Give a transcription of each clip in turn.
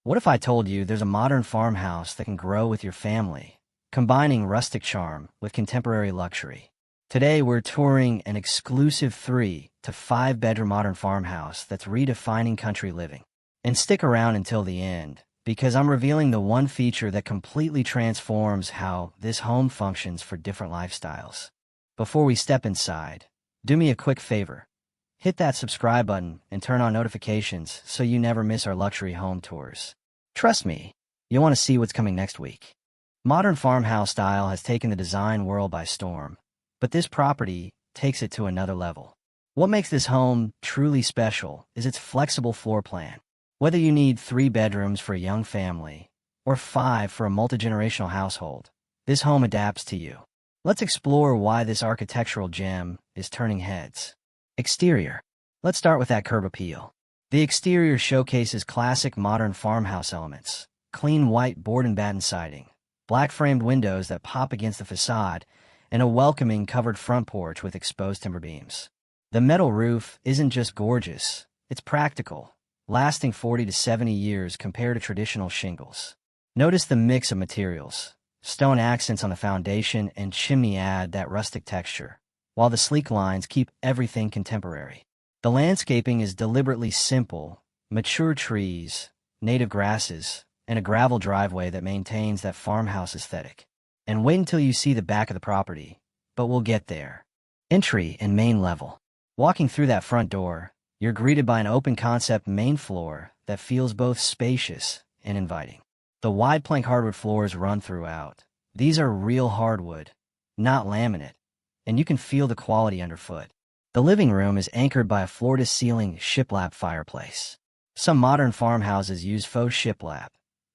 What if I told you there's a modern farmhouse that can grow with your family, combining rustic charm with contemporary luxury? Today, we're touring an exclusive 3 to 5 bedroom modern farmhouse that's redefining country living. And stick around until the end, because I'm revealing the one feature that completely transforms how this home functions for different lifestyles. Before we step inside, do me a quick favor. Hit that subscribe button and turn on notifications so you never miss our luxury home tours. Trust me, you'll want to see what's coming next week. Modern farmhouse style has taken the design world by storm, but this property takes it to another level. What makes this home truly special is its flexible floor plan. Whether you need 3 bedrooms for a young family or 5 for a multi-generational household, this home adapts to you. Let's explore why this architectural gem is turning heads. Exterior. Let's start with that curb appeal. The exterior showcases classic modern farmhouse elements: clean white board and batten siding, black framed windows that pop against the facade, and a welcoming covered front porch with exposed timber beams. The metal roof isn't just gorgeous, it's practical, lasting 40 to 70 years compared to traditional shingles. Notice the mix of materials. Stone accents on the foundation and chimney add that rustic texture, while the sleek lines keep everything contemporary. The landscaping is deliberately simple: mature trees, native grasses, and a gravel driveway that maintains that farmhouse aesthetic. And wait until you see the back of the property, but we'll get there. Entry and main level. Walking through that front door, you're greeted by an open-concept main floor that feels both spacious and inviting. The wide plank hardwood floors run throughout. These are real hardwood, not laminate, and you can feel the quality underfoot. The living room is anchored by a floor-to-ceiling shiplap fireplace. Some modern farmhouses use faux shiplap,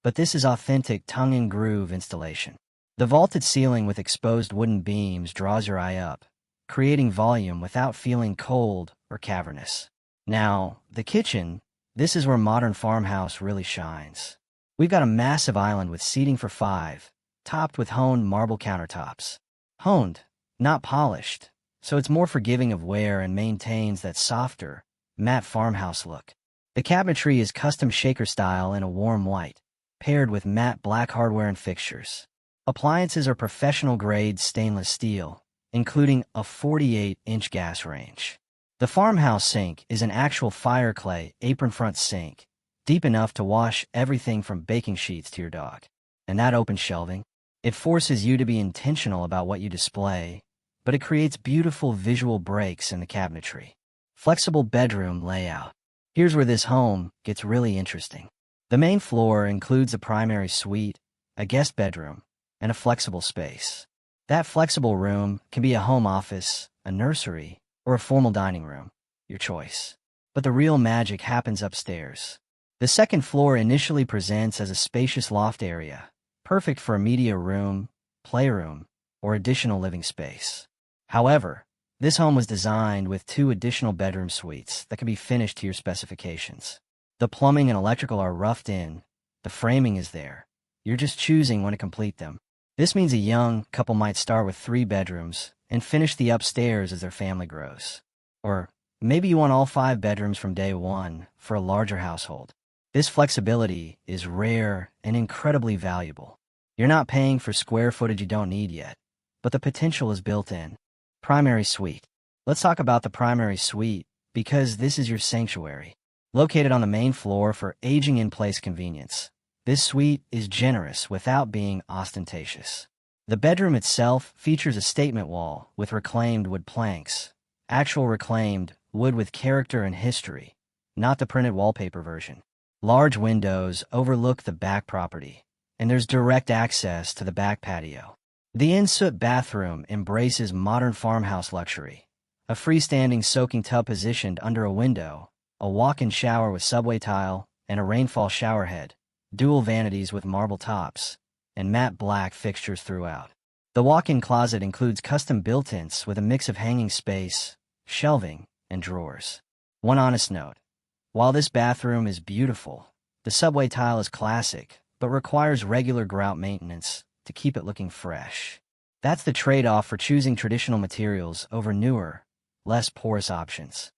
but this is authentic tongue-and-groove installation. The vaulted ceiling with exposed wooden beams draws your eye up, creating volume without feeling cold or cavernous. Now, the kitchen, this is where modern farmhouse really shines. We've got a massive island with seating for 5, topped with honed marble countertops. Honed, not polished, so it's more forgiving of wear and maintains that softer, matte farmhouse look. The cabinetry is custom shaker style in a warm white, paired with matte black hardware and fixtures. Appliances are professional-grade stainless steel, including a 48-inch gas range. The farmhouse sink is an actual fire clay apron front sink, deep enough to wash everything from baking sheets to your dog. And that open shelving? It forces you to be intentional about what you display, but it creates beautiful visual breaks in the cabinetry. Flexible bedroom layout. Here's where this home gets really interesting. The main floor includes a primary suite, a guest bedroom, and a flexible space. That flexible room can be a home office, a nursery, or a formal dining room, your choice. But the real magic happens upstairs. The second floor initially presents as a spacious loft area, perfect for a media room, playroom, or additional living space. However, this home was designed with 2 additional bedroom suites that can be finished to your specifications. The plumbing and electrical are roughed in, the framing is there. You're just choosing when to complete them. This means a young couple might start with 3 bedrooms and finish the upstairs as their family grows. Or maybe you want all 5 bedrooms from day one for a larger household. This flexibility is rare and incredibly valuable. You're not paying for square footage you don't need yet, but the potential is built in. Primary suite. Let's talk about the primary suite, because this is your sanctuary. Located on the main floor for aging-in-place convenience, this suite is generous without being ostentatious. The bedroom itself features a statement wall with reclaimed wood planks, actual reclaimed wood with character and history, not the printed wallpaper version. Large windows overlook the back property, and there's direct access to the back patio. The ensuite bathroom embraces modern farmhouse luxury. A freestanding soaking tub positioned under a window, a walk-in shower with subway tile, and a rainfall shower head, dual vanities with marble tops, and matte black fixtures throughout. The walk-in closet includes custom built-ins with a mix of hanging space, shelving, and drawers. One honest note: while this bathroom is beautiful, the subway tile is classic, but requires regular grout maintenance to keep it looking fresh. That's the trade-off for choosing traditional materials over newer, less porous options.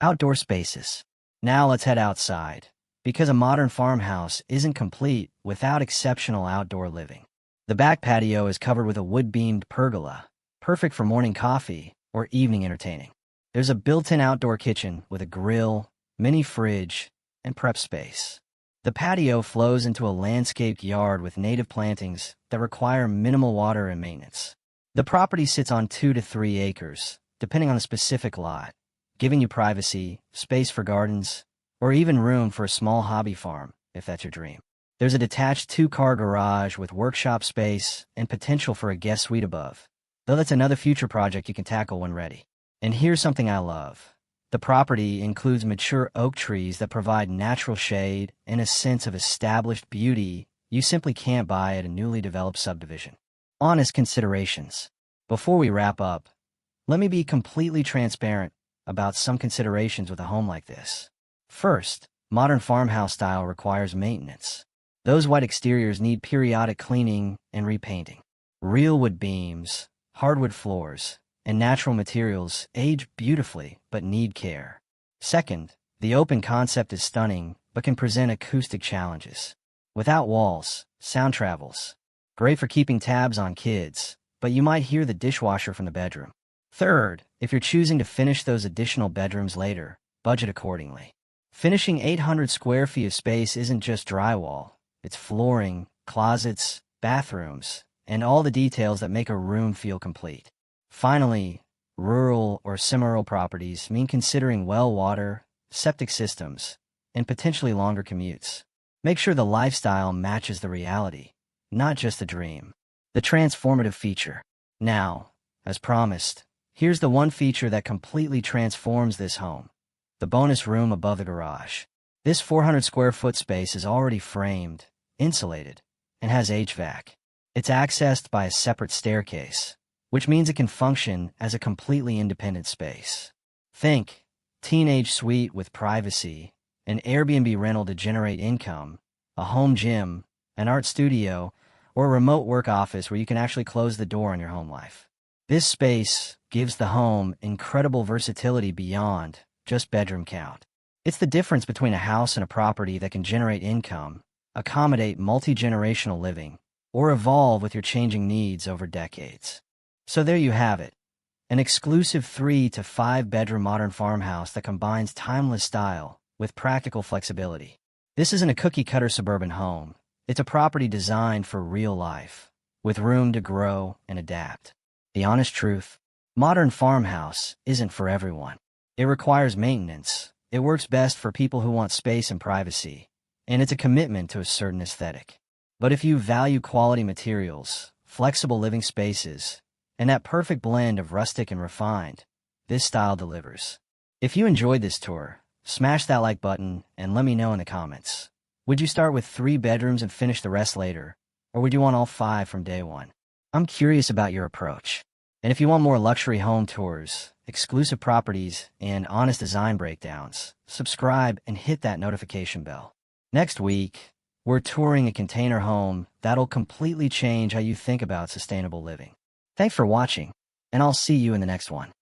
Outdoor spaces. Now let's head outside. because a modern farmhouse isn't complete without exceptional outdoor living. The back patio is covered with a wood-beamed pergola, perfect for morning coffee or evening entertaining. There's a built-in outdoor kitchen with a grill, mini fridge, and prep space. The patio flows into a landscaped yard with native plantings that require minimal water and maintenance. The property sits on 2 to 3 acres, depending on the specific lot, giving you privacy, space for gardens, or even room for a small hobby farm, if that's your dream. There's a detached 2-car garage with workshop space and potential for a guest suite above, though that's another future project you can tackle when ready. And here's something I love. The property includes mature oak trees that provide natural shade and a sense of established beauty you simply can't buy at a newly developed subdivision. Honest considerations. Before we wrap up, let me be completely transparent about some considerations with a home like this. First, modern farmhouse style requires maintenance. Those white exteriors need periodic cleaning and repainting. Real wood beams, hardwood floors, and natural materials age beautifully but need care. Second, the open concept is stunning but can present acoustic challenges. Without walls, sound travels. Great for keeping tabs on kids, but you might hear the dishwasher from the bedroom. Third, if you're choosing to finish those additional bedrooms later, budget accordingly. Finishing 800 square feet of space isn't just drywall. It's flooring, closets, bathrooms, and all the details that make a room feel complete. Finally, rural or semi-rural properties mean considering well water, septic systems, and potentially longer commutes. Make sure the lifestyle matches the reality, not just the dream. The transformative feature. Now, as promised, here's the one feature that completely transforms this home: the bonus room above the garage. This 400 square foot space is already framed, insulated, and has HVAC. It's accessed by a separate staircase, which means it can function as a completely independent space. Think teenage suite with privacy, an Airbnb rental to generate income, a home gym, an art studio, or a remote work office where you can actually close the door on your home life. This space gives the home incredible versatility beyond just bedroom count. It's the difference between a house and a property that can generate income, accommodate multi-generational living, or evolve with your changing needs over decades. So there you have it, an exclusive 3 to 5 bedroom modern farmhouse that combines timeless style with practical flexibility. This isn't a cookie-cutter suburban home. It's a property designed for real life, with room to grow and adapt. The honest truth: modern farmhouse isn't for everyone. It requires maintenance. It works best for people who want space and privacy, and it's a commitment to a certain aesthetic. But if you value quality materials, flexible living spaces, and that perfect blend of rustic and refined, this style delivers. If you enjoyed this tour, smash that like button and let me know in the comments. Would you start with 3 bedrooms and finish the rest later, or would you want all 5 from day one? I'm curious about your approach. And if you want more luxury home tours, exclusive properties, and honest design breakdowns, subscribe and hit that notification bell. Next week, we're touring a container home that'll completely change how you think about sustainable living. Thanks for watching, and I'll see you in the next one.